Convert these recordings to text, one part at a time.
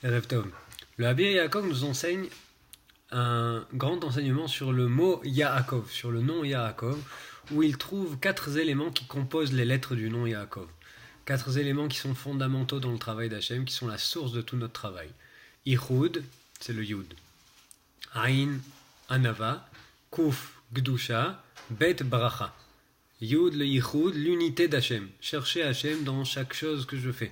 Erev Tov. Le Rabbi Yaakov nous enseigne un grand enseignement sur le mot Yaakov, sur le nom Yaakov, où il trouve 4 éléments qui composent les lettres du nom Yaakov. 4 éléments qui sont fondamentaux dans le travail d'Hachem, qui sont la source de tout notre travail. Ichud, c'est le Yud. Ain, Anava. Kuf, Gdusha. Bet, Bracha. Yud, le Ichud, l'unité d'Hachem. Chercher Hachem dans chaque chose que je fais.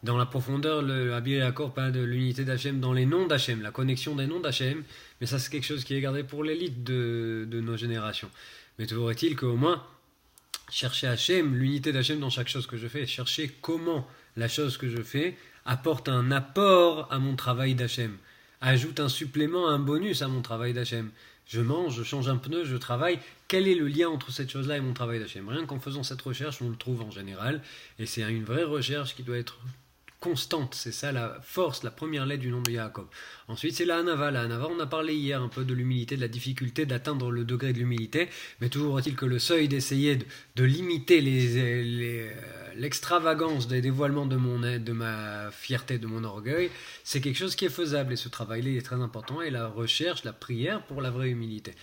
Dans la profondeur, le Rabbi Yaakov parle de l'unité d'Hachem dans les noms d'Hachem, la connexion des noms d'Hachem, mais ça c'est quelque chose qui est gardé pour l'élite de nos générations. Mais toujours est-il qu'au moins, chercher Hachem, l'unité d'Hachem dans chaque chose que je fais, chercher comment la chose que je fais apporte un apport à mon travail d'Hachem, ajoute un supplément, un bonus à mon travail d'Hachem. Je mange, je change un pneu, je travaille. Quel est le lien entre cette chose-là et mon travail d'Hachem? Rien qu'en faisant cette recherche, on le trouve en général, et c'est une vraie recherche qui doit être constante, c'est ça la force, la première lettre du nom de Yaakov. Ensuite, c'est la Hanava. La Hanava, on a parlé hier un peu de l'humilité, de la difficulté d'atteindre le degré de l'humilité, mais toujours est-il que le seuil d'essayer de limiter l'extravagance des dévoilements de ma fierté, de mon orgueil, c'est quelque chose qui est faisable, et ce travail-là est très important, et la recherche, la prière pour la vraie humilité.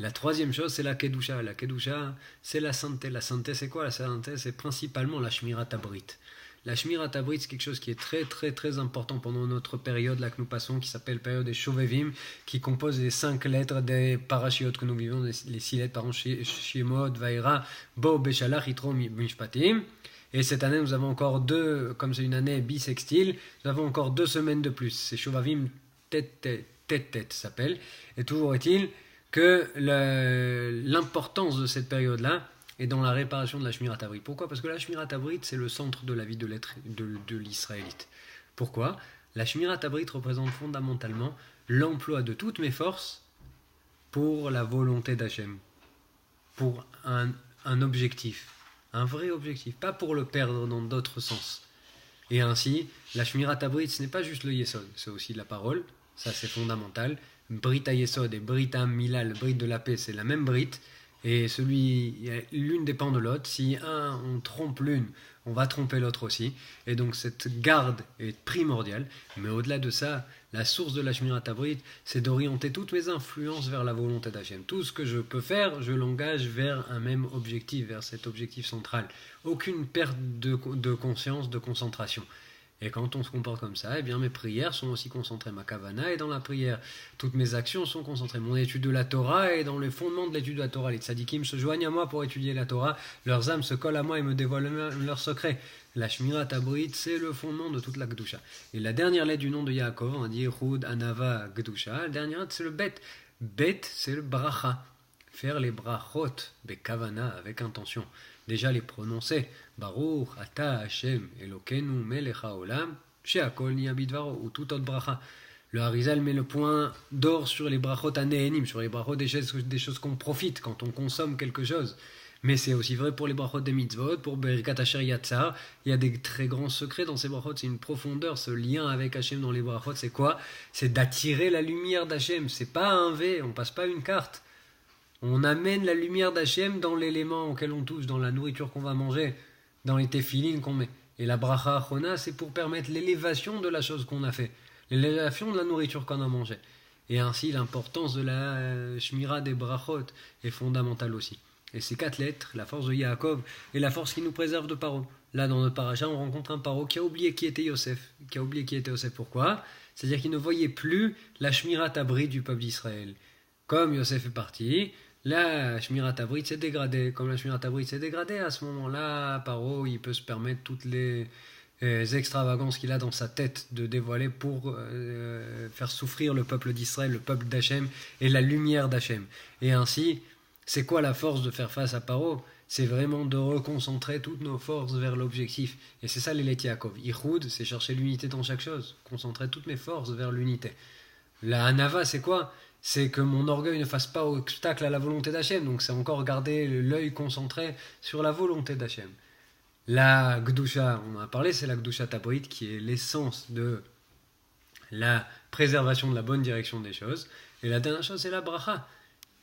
La troisième chose, c'est la Kedusha. La Kedusha, c'est la sainteté. La sainteté, c'est quoi? La sainteté, c'est principalement la Shmirat Habrit. La Shmirat Habrit, c'est quelque chose qui est très très très important pendant notre période là que nous passons, qui s'appelle période des Shovevim, qui compose les 5 lettres des parachiotes que nous vivons, les 6 lettres par an, Shemot, Vaïra, Bo, Beshalach, Yitro, Mishpatim. Et cette année, nous avons encore comme c'est une année bissextile, nous avons encore 2 semaines de plus. C'est Shovavim tête s'appelle. Et toujours est-il que l'importance de cette période-là, et dans la réparation de la Shmirat Habrit. Pourquoi? Parce que la Shmirat Habrit, c'est le centre de la vie de l'Israélite. Pourquoi? La Shmirat Habrit représente fondamentalement l'emploi de toutes mes forces pour la volonté d'Hachem, pour un objectif, un vrai objectif, pas pour le perdre dans d'autres sens. Et ainsi, la Shmirat Habrit, ce n'est pas juste le Yesod, c'est aussi la parole, ça c'est fondamental. Brit Yesod et Brit Milal, Brit de la paix, c'est la même Brit. Et l'une dépend de l'autre. Si on trompe l'une, on va tromper l'autre aussi. Et donc cette garde est primordiale. Mais au-delà de ça, la source de la Shmirat Habrit, c'est d'orienter toutes mes influences vers la volonté d'Hachem. Tout ce que je peux faire, je l'engage vers un même objectif, vers cet objectif central. Aucune perte de conscience, de concentration. Et quand on se comporte comme ça, eh bien mes prières sont aussi concentrées. Ma kavana est dans la prière. Toutes mes actions sont concentrées. Mon étude de la Torah est dans les fondements de l'étude de la Torah. Les tzadikim se joignent à moi pour étudier la Torah. Leurs âmes se collent à moi et me dévoilent leurs secrets. La Shmirat Habrit, c'est le fondement de toute la Gdusha. Et la dernière lettre du nom de Yaakov, on dit Hud, Anava, Gdusha. La dernière lettre, c'est le Bet. Bet, c'est le bracha. Faire les brachot, bekavana, avec intention. Déjà les prononcer. Baruch, Ata, Hashem, Elokeinu, Melech HaOlam, She'akol Niya Bidvaro, ou tout autre bracha. Le Harizal met le point d'or sur les brachot anéenim, sur les brachot des choses qu'on profite quand on consomme quelque chose. Mais c'est aussi vrai pour les brachot des mitzvot, pour Berikat Asher Yatzar. Il y a des très grands secrets dans ces brachot, c'est une profondeur, ce lien avec Hachem dans les brachot, c'est quoi? C'est d'attirer la lumière d'Hachem, c'est pas un V, on passe pas une carte. On amène la lumière d'Hachem dans l'élément auquel on touche, dans la nourriture qu'on va manger, dans les téphilines qu'on met. Et la bracha achona, c'est pour permettre l'élévation de la chose qu'on a fait, l'élévation de la nourriture qu'on a mangée. Et ainsi, l'importance de la shmira des brachot est fondamentale aussi. Et ces 4 lettres, la force de Yaakov et la force qui nous préserve de Paro. Là, dans notre paracha, on rencontre un Paro qui a oublié qui était Yosef. Pourquoi? C'est-à-dire qu'il ne voyait plus la shmirat habrit du peuple d'Israël. Comme Yosef est parti, la Shmirat Habrit s'est dégradée. Comme la Shmirat Habrit s'est dégradée, à ce moment-là, Paro, il peut se permettre toutes les extravagances qu'il a dans sa tête de dévoiler pour faire souffrir le peuple d'Israël, le peuple d'Hachem et la lumière d'Hachem. Et ainsi, c'est quoi la force de faire face à Paro? C'est vraiment de reconcentrer toutes nos forces vers l'objectif. Et c'est ça l'Elet Yaakov. Ichud, c'est chercher l'unité dans chaque chose. Concentrer toutes mes forces vers l'unité. La Hanava, c'est quoi? C'est que mon orgueil ne fasse pas obstacle à la volonté d'Hachem. Donc c'est encore garder l'œil concentré sur la volonté d'Hachem. La Gdusha, on en a parlé, c'est la Gdusha Tabrit qui est l'essence de la préservation de la bonne direction des choses. Et la dernière chose, c'est la Bracha.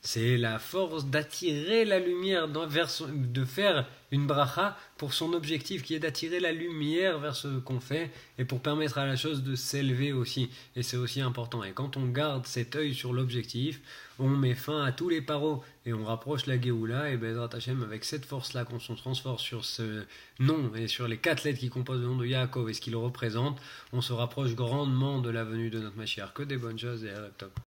C'est la force d'attirer la lumière de faire une bracha pour son objectif qui est d'attirer la lumière vers ce qu'on fait et pour permettre à la chose de s'élever aussi. Et c'est aussi important. Et quand on garde cet œil sur l'objectif, on met fin à tous les paros et on rapproche la Géoula. Et Bezrat Hashem, avec cette force-là, qu'on se transforme sur ce nom et sur les 4 lettres qui composent le nom de Yaakov et ce qu'il représente, on se rapproche grandement de la venue de notre Mashiach. Que des bonnes choses et à top.